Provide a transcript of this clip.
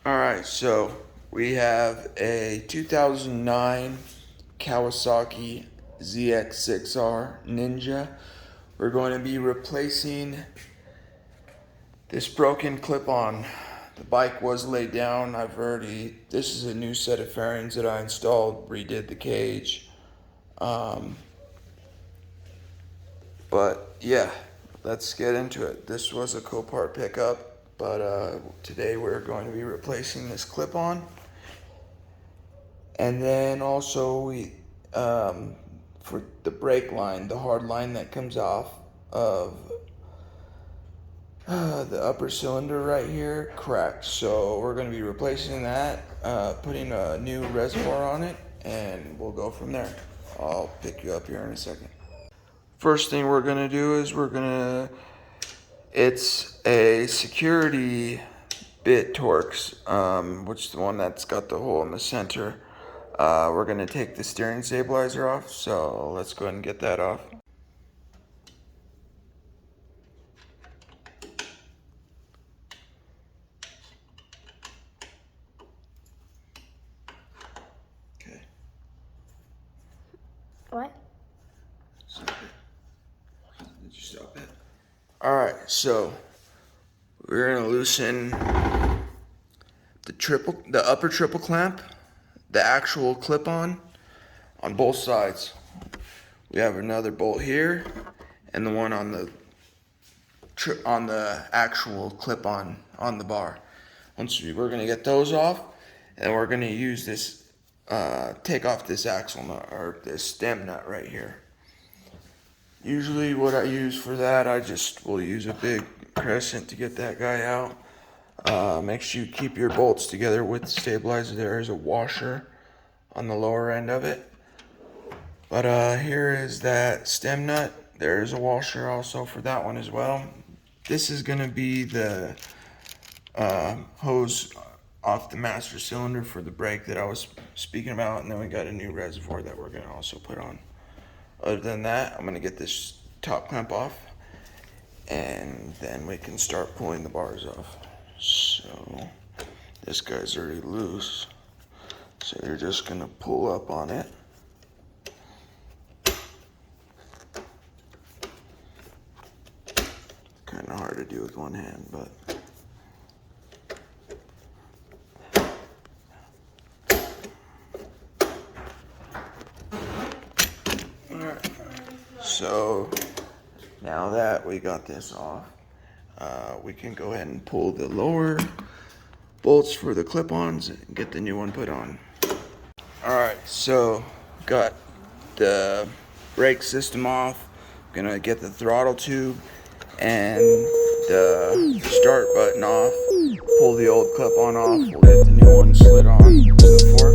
Alright, so we have a 2009 Kawasaki zx6r Ninja. We're going to be replacing this broken clip-on. The bike was laid down. This is a new set of fairings that I installed, redid the cage. But yeah, let's get into it. This was a Copart pickup, but today we're going to be replacing this clip-on. And then also for the brake line, the hard line that comes off of the upper cylinder right here cracked. So we're going to be replacing that, putting a new reservoir on it, and we'll go from there. I'll pick you up here in a second. First thing we're going to do is it's a security bit Torx, which is the one that's got the hole in the center. We're going to take the steering stabilizer off, so let's go ahead and get that off. Okay. What? Stop it. Did you stop it? Alright, so we're going to loosen the upper triple clamp, the actual clip-on both sides. We have another bolt here and the one on the actual clip-on on the bar. We're going to get those off, and we're going to use this take off this axle nut, or this stem nut right here. Usually what I use for that, I just will use a big crescent to get that guy out. Make sure you keep your bolts together with the stabilizer. There is a washer on the lower end of it. But here is that stem nut. There is a washer also for that one as well. This is going to be the hose off the master cylinder for the brake that I was speaking about. And then we got a new reservoir that we're going to also put on. Other than that, I'm going to get this top clamp off, and then we can start pulling the bars off. So this guy's already loose, so you're just going to pull up on it. Kind of hard to do with one hand, but so now that we got this off, we can go ahead and pull the lower bolts for the clip-ons and get the new one put on. Alright, so got the brake system off. Gonna get the throttle tube and the start button off. Pull the old clip-on off. We'll get the new one slid on to the fork.